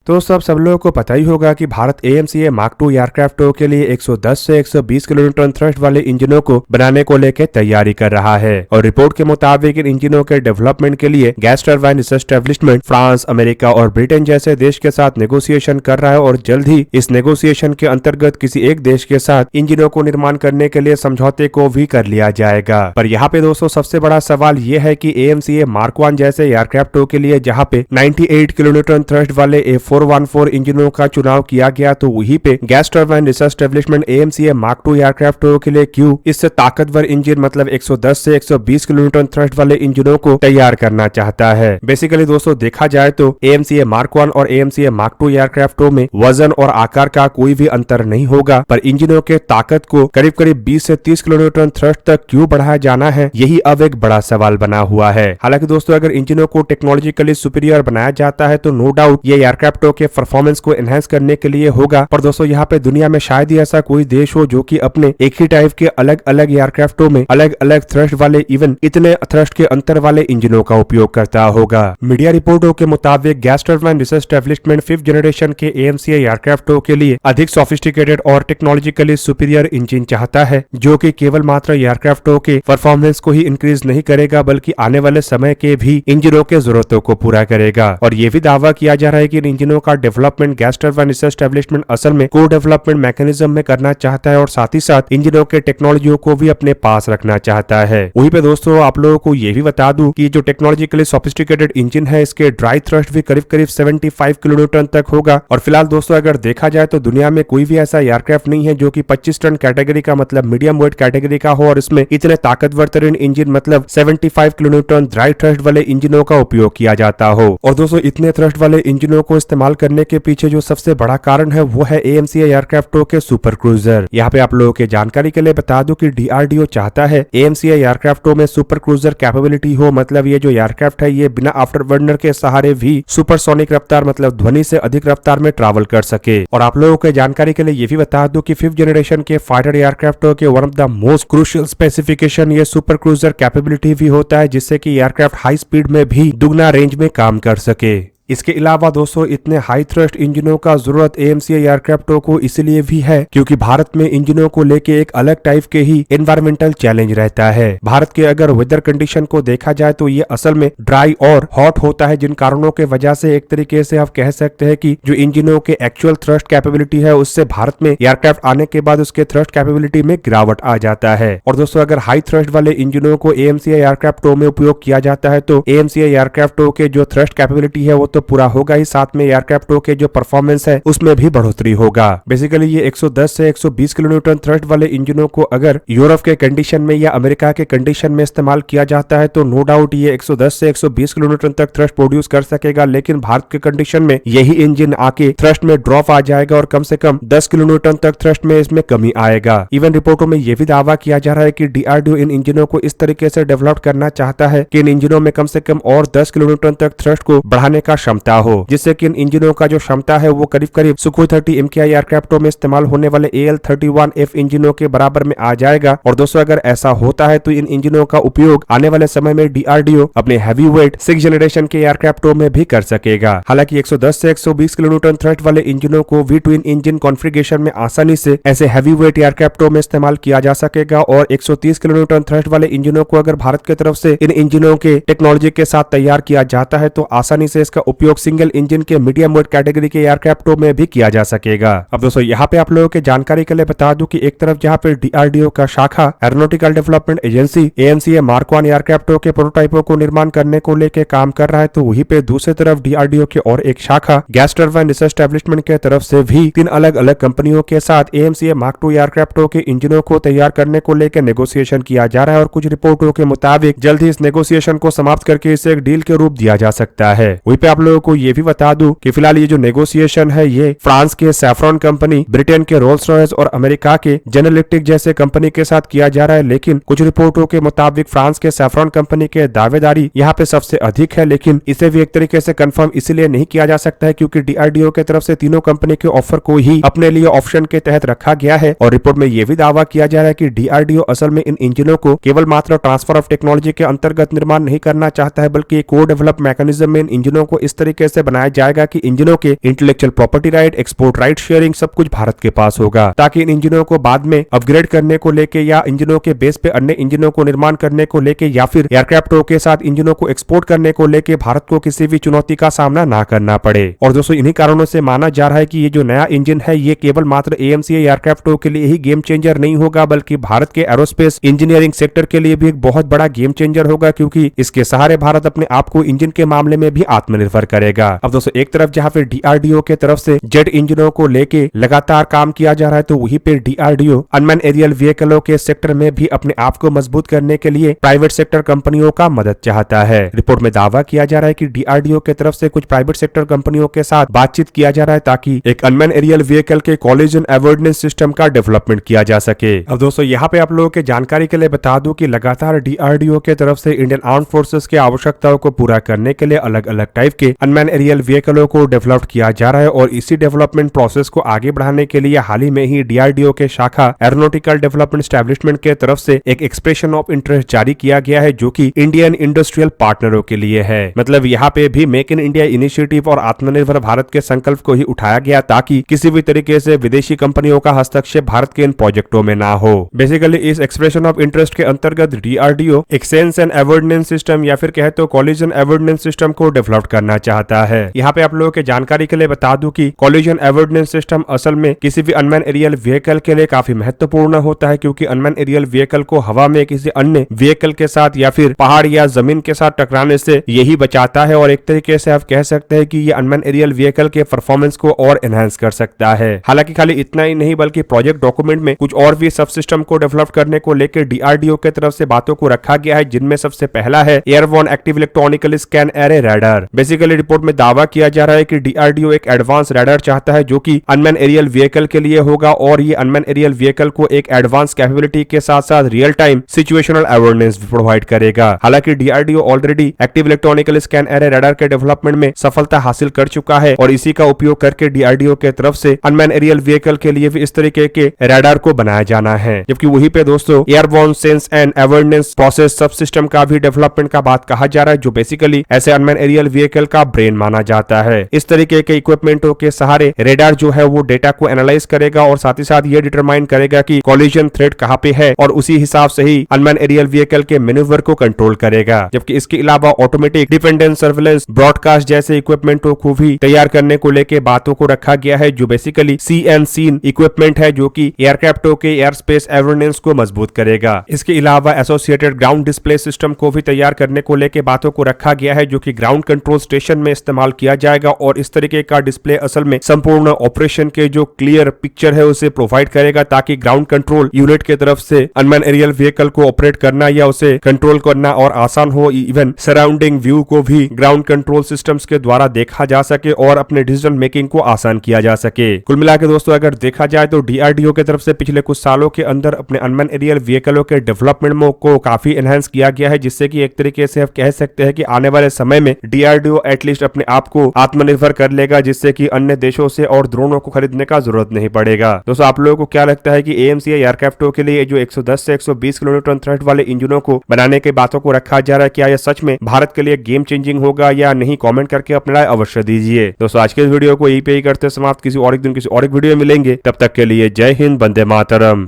तो सब लोगों को पता ही होगा कि Bharat AMCA Mark II aircraft के लिए 110 से 120 किलोन्यूटन थ्रस्ट वाले इंजनों को बनाने को लेकर तैयारी कर रहा है और रिपोर्ट के मुताबिक इन इंजनों के डेवलपमेंट के लिए gas turbine research establishment France, America और ब्रिटेन जैसे देश के साथ नेगोशिएशन कर रहा है और जल्द ही इस नेगोशिएशन के अंतर्गत किसी एक देश के साथ इंजनों को निर्माण करने के लिए समझौते को भी कर लिया जाएगा। पर यहाँ पे दोस्तों सबसे बड़ा सवाल ये है कि AMCA Mark I जैसे एयरक्राफ्टों के लिए जहाँ पे 98 किलोन्यूटन थ्रस्ट वाले A414 इंजनों का चुनाव किया गया तो वहीं पे gas turbine research establishment AMCA Mark II एयरक्राफ्टों के लिए क्यों इससे ताकतवर इंजन मतलब 110 से 120 किलोन्यूटन थ्रस्ट वाले इंजनों को तैयार करना चाहता है। बेसिकली दोस्तों देखा जाए तो AMCA Mark I और AMCA Mark II एयरक्राफ्टों में वजन और आकार का कोई भी अंतर नहीं होगा, पर इंजनों के ताकत को करीब करीब 20 से 30 किलोन्यूटन थ्रस्ट तक क्यों बढ़ाया जाना है, यही अब एक बड़ा सवाल बना हुआ है। हालांकि दोस्तों अगर इंजनों को टेक्नोलॉजिकली सुपीरियर बनाया जाता है तो नो डाउट ये एयरक्राफ्टों के परफॉर्मेंस को एनहांस करने के लिए होगा, पर दोस्तों यहाँ पे दुनिया में शायद ही ऐसा कोई देश हो जो कि अपने एक ही टाइप के अलग अलग एयरक्राफ्टों में अलग अलग थ्रस्ट वाले इवन इतने थ्रस्ट के अंतर वाले इंजनों का उपयोग करता होगा। मीडिया रिपोर्टों के मुताबिक gas turbine research establishment 5th generation के AMCA एयरक्राफ्टों के लिए अधिक सोफिस्टिकेटेड और टेक्नोलॉजिकली सुपीरियर इंजन चाहता है, जो कि केवल मात्र एयरक्राफ्टों के परफॉर्मेंस को ही इंक्रीज नहीं करेगा बल्कि आने वाले समय के भी इंजनों के जरूरतों को पूरा करेगा। और ये भी दावा किया जा रहा है कि इन इंजनों का development gas turbine research establishment असल में को डेवलपमेंट मैकेनिज्म में करना चाहता है और साथ ही साथ इंजनों के टेक्नोलॉजियों को भी अपने पास रखना चाहता है। वहीं पे दोस्तों आप लोगों को ये भी बता दूं कि जो टेक्नोलॉजिकली सोफिस्टिकेटेड इंजन है इसके ड्राई थ्रस्ट भी करीब करीब 75 किलोन्यूटन तक होगा। और फिलहाल दोस्तों अगर देखा जाए तो दुनिया में कोई भी ऐसा एयरक्राफ्ट नहीं है जो कि 25 टन कैटेगरी का मतलब मीडियम वेट कैटेगरी का हो और इसमें इतने ताकतवर तरीन इंजन मतलब 75 किलोन्यूटन ड्राई थ्रस्ट वाले इंजनों का उपयोग किया जाता हो। और दोस्तों इतने थ्रस्ट वाले इंजनों को इस्तेमाल करने के पीछे जो सबसे बड़ा कारण है वो है AMCA एयरक्राफ्टों के सुपर क्रूजर। यहाँ पे आप लोगों के जानकारी के लिए बता दूं कि DRDO चाहता है AMCA एयरक्राफ्टों में सुपर क्रूजर कैपेबिलिटी हो, मतलब ये जो एयरक्राफ्ट है ये बिना आफ्टर बर्नर के सहारे भी सुपरसोनिक रफ्तार मतलब ध्वनि से अधिक रफ्तार में ट्रैवल कर सके। और आप लोगों के जानकारी के लिए ये भी बता दूं कि 5th जनरेशन के फाइटर एयरक्राफ्टों के one of the most crucial specification ये सुपर क्रूजर कैपेबिलिटी भी होता है, जिससे कि एयरक्राफ्ट हाई स्पीड में भी दुगना रेंज में काम कर सके। इसके अलावा दोस्तों इतने हाई थ्रस्ट इंजनों का जरूरत AMCA एयरक्राफ्टों को इसलिए भी है क्योंकि भारत में इंजनों को लेके एक अलग टाइप के ही एनवायरमेंटल चैलेंज रहता है। भारत के अगर वेदर कंडीशन को देखा जाए तो ये असल में ड्राई और हॉट होता है, जिन कारणों के वजह से एक तरीके से आप कह सकते हैं कि जो इंजनों के एक्चुअल थ्रस्ट कैपेबिलिटी है उससे भारत में एयरक्राफ्ट आने के बाद उसके थ्रस्ट कैपेबिलिटी में गिरावट आ जाता है। और दोस्तों अगर हाई थ्रस्ट वाले इंजनों को AMCA एयरक्राफ्टों में उपयोग किया जाता है तो AMCA एयरक्राफ्टों के जो थ्रस्ट कैपेबिलिटी है वो तो पूरा होगा ही, साथ में एयरक्राफ्टों के जो परफॉर्मेंस है उसमें भी बढ़ोतरी होगा। बेसिकली ये 110 से 120 किलोन्यूटन थ्रस्ट वाले इंजनों को अगर यूरोप के कंडीशन में या अमेरिका के कंडीशन में इस्तेमाल किया जाता है तो नो डाउट ये 110 से 120 किलोन्यूटन तक थ्रस्ट प्रोड्यूस कर सकेगा, लेकिन भारत के कंडीशन में यही इंजन आके थ्रस्ट में ड्रॉप आ जाएगा और कम से कम 10 किलोन्यूटन तक थ्रस्ट में इसमें कमी आएगा। इवन रिपोर्टों में यह भी दावा किया जा रहा है कि DRDO इन इंजनों को इस तरीके से डेवलप करना चाहता है कि इन इंजनों में कम से कम और 10 किलोन्यूटन तक थ्रस्ट को बढ़ाने का क्षमता हो, जिससे कि इन इंजनों का जो क्षमता है वो करीब करीब सुखोई 30 MKI एयरक्राफ्टों में इस्तेमाल होने वाले AL-31F इंजनों के बराबर में आ जाएगा। और दोस्तों अगर ऐसा होता है तो इन इंजनों का उपयोग आने वाले समय में DRDO अपने हैवी वेट 6th जनरेशन के एयरक्राफ्टों में भी कर सकेगा। हालांकि 110 से 120 किलोन्यूटन थ्रस्ट वाले इंजनों को V-twin इंजन कॉन्फ़िगरेशन में आसानी से ऐसे हैवी वेट एयरक्राफ्टों में इस्तेमाल किया जा सकेगा और 130 किलोन्यूटन थ्रस्ट वाले इंजनों को अगर भारत की तरफ से इन इंजनों के टेक्नोलॉजी के साथ तैयार किया जाता है तो आसानी से इसका उपयोग सिंगल इंजन के मीडियम वेट कैटेगरी के एयरक्राफ्टों में भी किया जा सकेगा। अब दोस्तों यहाँ पे आप लोगों के जानकारी के लिए बता दूं कि एक तरफ जहाँ पे DRDO का शाखा aeronautical development agency AMCA Mark I एयरक्राफ्टों के प्रोटोटाइपों को निर्माण करने को लेकर काम कर रहा है, तो वहीं पे दूसरी तरफ DRDO के और एक शाखा गैस टरबाइन रिसर्च एस्टेब्लिशमेंट के तरफ से भी 3 अलग अलग कंपनियों के साथ AMCA Mark II एयरक्राफ्टों के इंजनों को तैयार करने को लेकर नेगोशिएशन किया जा रहा है और कुछ रिपोर्टों के मुताबिक जल्द ही इस नेगोशिएशन को समाप्त करके इसे एक डील के रूप दिया जा सकता है। वहीं पे आप लोगों को ये भी बता दूं कि फिलहाल ये जो नेगोशिएशन है ये फ्रांस के सैफ्रॉन कंपनी, ब्रिटेन के रोल्स रॉयस और अमेरिका के जनरल इलेक्ट्रिक जैसे कंपनी के साथ किया जा रहा है, लेकिन कुछ रिपोर्टों के मुताबिक फ्रांस के सैफ्रॉन कंपनी के दावेदारी यहाँ पे सबसे अधिक है, लेकिन इसे भी एक तरीके से कंफर्म इसलिए नहीं किया जा सकता है क्योंकि DRDO के तरफ से तीनों कंपनी के ऑफर को ही अपने लिए ऑप्शन के तहत रखा गया है। और रिपोर्ट में यह भी दावा किया जा रहा है कि DRDO असल में इन इंजनों को केवल मात्र ट्रांसफर ऑफ टेक्नोलॉजी के अंतर्गत निर्माण नहीं करना चाहता है, बल्कि को डेवलप मैकेनिज्म में इन इंजनों को इस तरीके से बनाया जाएगा कि इंजनों के intellectual property right, export right sharing सब कुछ भारत के पास होगा, ताकि इन इंजनों को बाद में अपग्रेड करने को लेके या इंजनों के बेस पे अन्य इंजनों को निर्माण करने को लेके या फिर एयरक्राफ्टों के साथ इंजनों को एक्सपोर्ट करने को लेके भारत को किसी भी चुनौती का सामना ना करना पड़े। और दोस्तों इन्हीं कारणों से माना जा रहा है कि ये जो नया इंजन है ये केवल मात्र AMCA एयरक्राफ्टों के लिए ही गेम चेंजर नहीं होगा, बल्कि भारत के एरोस्पेस इंजीनियरिंग सेक्टर के लिए भी एक बहुत बड़ा गेम चेंजर होगा, क्योंकि इसके सहारे भारत अपने आप को इंजन के मामले में भी आत्मनिर्भर करेगा। अब दोस्तों एक तरफ जहां पे DRDO के तरफ से जेट इंजनों को लेके लगातार काम किया जा रहा है, तो वहीं पे DRDO अनमैन एरियल व्हीकलों के सेक्टर में भी अपने आप को मजबूत करने के लिए प्राइवेट सेक्टर कंपनियों का मदद चाहता है। रिपोर्ट में दावा किया जा रहा है कि DRDO के तरफ से कुछ प्राइवेट सेक्टर कंपनियों के साथ बातचीत किया जा रहा है, ताकि एक अनमैन एरियल व्हीकल के कोलिजन अवॉइडेंस सिस्टम का डेवलपमेंट किया जा सके। अब दोस्तों यहाँ पे आप लोगों के जानकारी के लिए बता दूं कि लगातार DRDO के तरफ से इंडियन आर्म फोर्सेस की आवश्यकताओं को पूरा करने के लिए अलग अलग टाइप के अनमैन एरियल व्हीकलों को डेवलप किया जा रहा है, और इसी डेवलपमेंट प्रोसेस को आगे बढ़ाने के लिए हाल ही में ही DRDO के शाखा एरोनॉटिकल डेवलपमेंट एस्टैब्लिशमेंट के तरफ से एक एक्सप्रेशन ऑफ इंटरेस्ट जारी किया गया है, जो कि इंडियन इंडस्ट्रियल पार्टनरों के लिए है। मतलब यहाँ पे भी मेक इन इंडिया इनिशिएटिव और आत्मनिर्भर भारत के संकल्प को ही उठाया गया, ताकि किसी भी तरीके से विदेशी कंपनियों का हस्तक्षेप भारत के इन प्रोजेक्टों में ना हो। बेसिकली इस एक्सप्रेशन ऑफ इंटरेस्ट के अंतर्गत DRDO एक सेंस एंड अवॉइडेंस सिस्टम या फिर कहे तो कोलिजन अवॉइडेंस सिस्टम को डेवलप करना चाहता है। यहाँ पे आप लोगों के जानकारी के लिए बता दूं कि कोलिजन अवॉइडेंस सिस्टम असल में किसी भी अनमैन एरियल व्हीकल के लिए काफी महत्वपूर्ण होता है, क्योंकि अनमैन एरियल व्हीकल को हवा में किसी अन्य व्हीकल के साथ या फिर पहाड़ या जमीन के साथ टकराने से यही बचाता है, और एक तरीके से आप कह सकते हैं कि ये अनमैन एरियल व्हीकल के परफॉर्मेंस को और एनहांस कर सकता है। हालांकि खाली इतना ही नहीं, बल्कि प्रोजेक्ट डॉक्यूमेंट में कुछ और भी सब सिस्टम को डेवलप करने को लेकर DRDO के तरफ से बातों को रखा गया है, जिनमें सबसे पहला है airborne active electronical scan array radar. Basically report में दावा किया जा रहा है कि DRDO एक एडवांस रडार चाहता है, जो कि अनमैन एरियल व्हीकल के लिए होगा, और ये अनमैन एरियल व्हीकल को एक एडवांस कैपेबिलिटी के साथ साथ रियल टाइम सिचुएशनल अवेयरनेस भी प्रोवाइड करेगा। हालांकि DRDO already active electronical scan array radar के डेवलपमेंट में सफलता हासिल कर चुका है, और इसी का उपयोग करके DRDO के तरफ से अनमैन एरियल व्हीकल के लिए भी इस तरीके के रडार को बनाया जाना है। जबकि वहीं पे दोस्तों airborne sense and awareness process सब सिस्टम का भी डेवलपमेंट का बात कहा जा रहा है, जो बेसिकली ऐसे अनमैन एरियल व्हीकल का ब्रेन माना जाता है। इस तरीके के इक्विपमेंटों के सहारे रेडार जो है वो डेटा को एनालाइज करेगा, और साथ ही साथ ये डिटरमाइन करेगा कि कोलिजन थ्रेट कहां पे है, और उसी हिसाब से ही अनमैन एरियल व्हीकल के मैन्यूवर को कंट्रोल करेगा। जबकि इसके अलावा ऑटोमेटिक डिपेंडेंट सर्विलेंस ब्रॉडकास्ट जैसे इक्विपमेंटों को भी तैयार करने को लेकर बातों को रखा गया है, जो बेसिकली सी एंड सीन इक्विपमेंट है, जो कि एयरक्राफ्टों के एयर स्पेस अवेयरनेस को मजबूत करेगा। इसके अलावा एसोसिएटेड ग्राउंड डिस्प्ले सिस्टम को भी तैयार करने को लेकर बातों को रखा गया है, जो कि ग्राउंड कंट्रोल स्टेशन में इस्तेमाल किया जाएगा, और इस तरीके का डिस्प्ले असल में संपूर्ण ऑपरेशन के जो क्लियर पिक्चर है उसे प्रोवाइड करेगा, ताकि ग्राउंड कंट्रोल यूनिट के तरफ से अनमैन एरियल व्हीकल को ऑपरेट करना या उसे कंट्रोल करना और आसान हो। इवन सराउंडिंग व्यू को भी ग्राउंड कंट्रोल सिस्टम्स के द्वारा देखा जा सके और अपने डिसीजन मेकिंग को आसान किया जा सके। कुल मिला के दोस्तों अगर देखा जाए तो DRDO की तरफ से पिछले कुछ सालों के अंदर अपने अनमैन एरियल व्हीकलों के डेवलपमेंट को काफी एनहांस किया गया है, जिससे कि एक तरीके से आप कह सकते हैं कि आने वाले समय में DRDO एटलीस्ट अपने आप को आत्मनिर्भर कर लेगा, जिससे कि अन्य देशों से और ड्रोनों को खरीदने का जरूरत नहीं पड़ेगा। दोस्तों आप लोगों को क्या लगता है कि AMCA एयरक्राफ्टों के लिए जो 110 से 120 किलोमीटर थ्रस्ट वाले इंजनों को बनाने के बातों को रखा जा रहा है, क्या यह सच में भारत के लिए गेम चेंजिंग होगा या नहीं? कमेंट करके अपना राय अवश्य दीजिए। दोस्तों आज के इस वीडियो को यहीं पे ही करते समाप्त। किसी और एक दिन किसी और एक वीडियो में मिलेंगे, तब तक के लिए जय हिंद, वंदे मातरम।